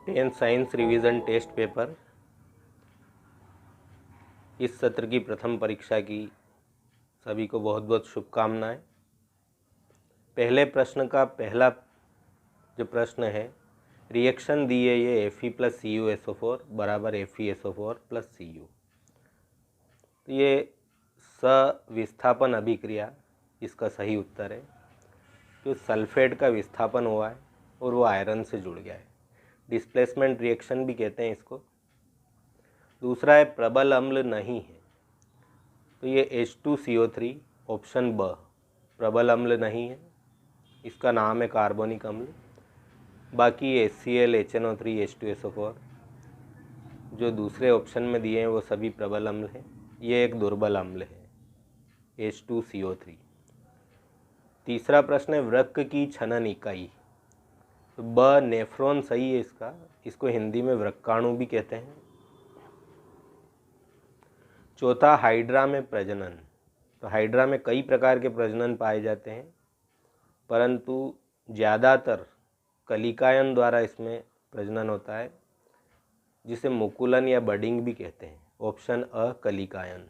10th science revision test paper इस सत्र की प्रथम परीक्षा की सभी को बहुत बहुत शुभकामनाएं। पहले प्रश्न का पहला जो प्रश्न है, रिएक्शन दी है ये Fe+CuSO4 बराबर FeSO4 + Cu। तो ये सविस्थापन अभिक्रिया इसका सही उत्तर है। जो सल्फेट का विस्थापन हुआ है और वो आयरन से जुड़ गया है, डिस्प्लेसमेंट रिएक्शन भी कहते हैं इसको। दूसरा है प्रबल अम्ल नहीं है, तो ये H2CO3 ऑप्शन ब प्रबल अम्ल नहीं है, इसका नाम है कार्बोनिक अम्ल। बाकी HCl HNO3 H2SO4 जो दूसरे ऑप्शन में दिए हैं वो सभी प्रबल अम्ल हैं। ये एक दुर्बल अम्ल है H2CO3। तीसरा प्रश्न है वृक्क की छनन इकाई, तो ब नेफ्रॉन सही है इसको हिंदी में वृक्काणु भी कहते हैं। चौथा हाइड्रा में प्रजनन, तो हाइड्रा में कई प्रकार के प्रजनन पाए जाते हैं, परंतु ज़्यादातर कलिकायन द्वारा इसमें प्रजनन होता है, जिसे मुकुलन या बडिंग भी कहते हैं। ऑप्शन अ कलिकायन।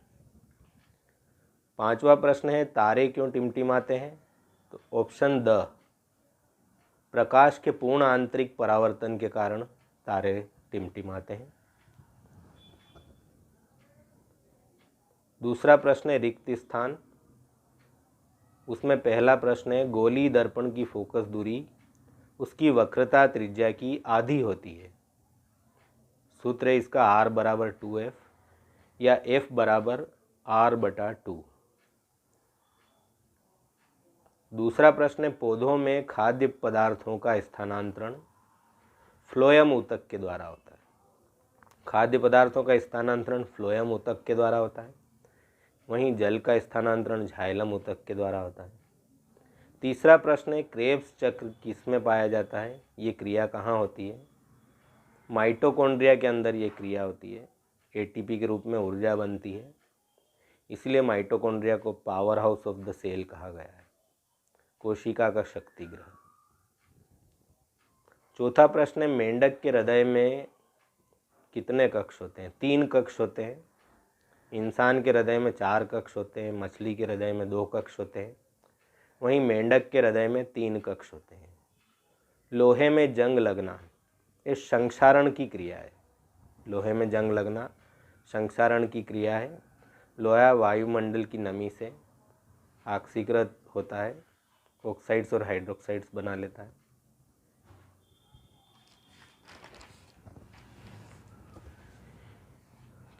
पांचवा प्रश्न है तारे क्यों टिमटिमाते हैं, तो ऑप्शन द प्रकाश के पूर्ण आंतरिक परावर्तन के कारण तारे टिमटिमाते हैं। दूसरा प्रश्न है रिक्त स्थान, उसमें पहला प्रश्न है गोली दर्पण की फोकस दूरी उसकी वक्रता त्रिज्या की आधी होती है। सूत्र है इसका R = 2F या F = R/2। दूसरा प्रश्न है पौधों में खाद्य पदार्थों का स्थानांतरण फ्लोएम ऊतक के द्वारा होता है। खाद्य पदार्थों का स्थानांतरण फ्लोएम ऊतक के द्वारा होता है, वहीं जल का स्थानांतरण झाइलम ऊतक के द्वारा होता है। तीसरा प्रश्न है क्रेब्स चक्र किसमें पाया जाता है, ये क्रिया कहाँ होती है। माइटोकॉन्ड्रिया के अंदर ये क्रिया होती है, एटीपी के रूप में ऊर्जा बनती है, इसलिए माइटोकॉन्ड्रिया को powerhouse of the cell कहा गया है, कोशिका का शक्ति ग्रह। चौथा प्रश्न है मेंढक के हृदय में कितने कक्ष होते हैं, 3 कक्ष होते हैं। इंसान के हृदय में 4 कक्ष होते हैं, मछली के हृदय में 2 कक्ष होते हैं, वहीं मेंढक के हृदय में 3 कक्ष होते हैं। लोहे में जंग लगना ये संक्षारण की क्रिया है, लोहे में जंग लगना संक्षारण की क्रिया है। लोहा वायुमंडल की नमी से ऑक्सीकृत होता है, ऑक्साइड्स और हाइड्रोक्साइड्स बना लेता है।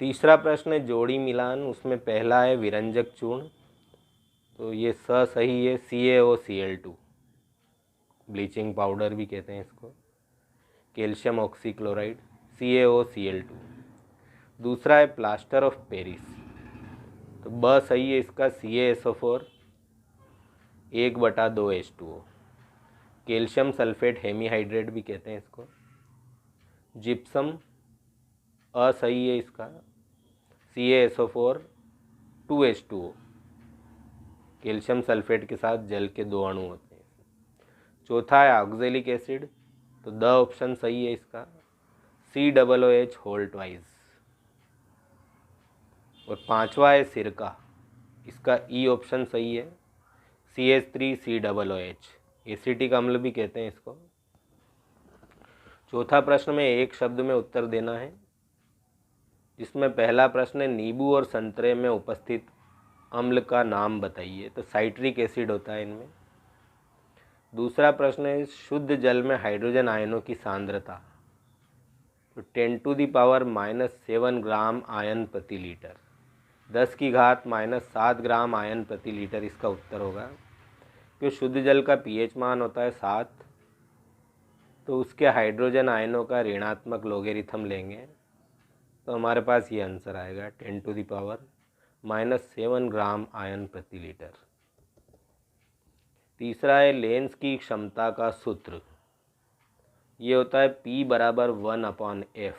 तीसरा प्रश्न है जोड़ी मिलान, उसमें पहला है विरंजक चूर्ण, तो ये सही है CaOCl2, ब्लीचिंग पाउडर भी कहते हैं इसको, कैल्शियम ऑक्सीक्लोराइड CaOCl2। दूसरा है प्लास्टर ऑफ पेरिस, तो ब सही है इसका CaSO4 1/2 H2O, calcium sulphate hemihydrate भी कहते हैं इसको। जिप्सम असही है इसका CaSO4 2 H2O, कैल्शियम सल्फेट के साथ जल के 2 अणु होते हैं। चौथा है ऑक्जेलिक एसिड, तो द ऑप्शन सही है इसका COOH होल ट्वाइस। और पांचवा है सिरका, इसका ई ऑप्शन सही है CH3COOH, एसिटिक अम्ल भी कहते हैं इसको। चौथा प्रश्न में एक शब्द में उत्तर देना है, जिसमें पहला प्रश्न है नींबू और संतरे में उपस्थित अम्ल का नाम बताइए, तो साइट्रिक एसिड होता है इनमें। दूसरा प्रश्न है शुद्ध जल में हाइड्रोजन आयनों की सांद्रता, तो 10⁻⁻7 ग्राम आयन प्रति लीटर, 10⁻⁻7 ग्राम आयन प्रति लीटर इसका उत्तर होगा। क्योंकि शुद्ध जल का pH मान होता है 7, तो उसके हाइड्रोजन आयनों का ऋणात्मक लोगेरिथम लेंगे तो हमारे पास ये आंसर आएगा 10⁻⁻7 ग्राम आयन प्रति लीटर। तीसरा है लेंस की क्षमता का सूत्र, ये होता है P = 1/f,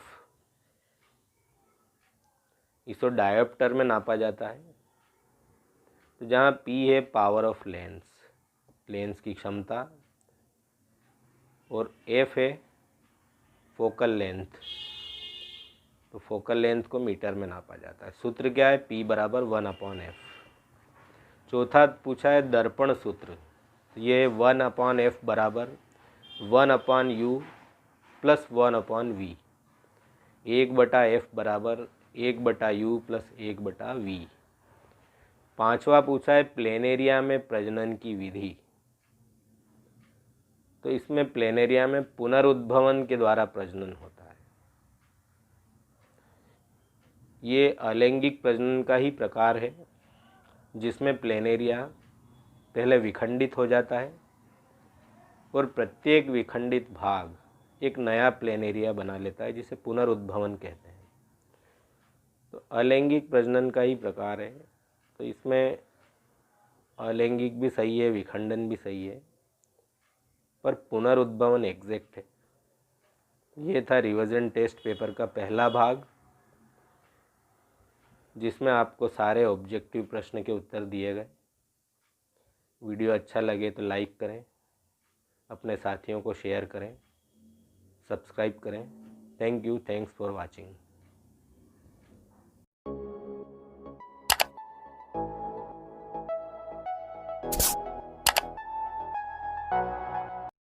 इसको डायोप्टर में नापा जाता है। तो जहाँ P है पावर ऑफ लेंस, लेंस की क्षमता, और F है फोकल लेंथ, तो फोकल लेंथ को मीटर में नापा जाता है। सूत्र क्या है? P बराबर 1/f। चौथा पूछा है दर्पण सूत्र, ये 1/f बराबर 1/u प्लस 1/v। 1/f बराबर 1/u प्लस 1/v। पांचवा पूछा है प्लेनेरिया में प्रजनन की विधि, तो इसमें प्लेनेरिया में पुनरुद्भवन के द्वारा प्रजनन होता है। ये अलैंगिक प्रजनन का ही प्रकार है, जिसमें प्लेनेरिया पहले विखंडित हो जाता है और प्रत्येक विखंडित भाग एक नया प्लेनेरिया बना लेता है, जिसे पुनरुद्भवन कहते हैं। तो अलैंगिक प्रजनन का ही प्रकार है, तो इसमें अलैंगिक भी सही है, विखंडन भी सही है, पर पुनरुद्भवन एग्जैक्ट है। ये था रिवीजन टेस्ट पेपर का पहला भाग, जिसमें आपको सारे ऑब्जेक्टिव प्रश्न के उत्तर दिए गए। वीडियो अच्छा लगे तो लाइक करें, अपने साथियों को शेयर करें, सब्सक्राइब करें। Thank you, thanks for watching.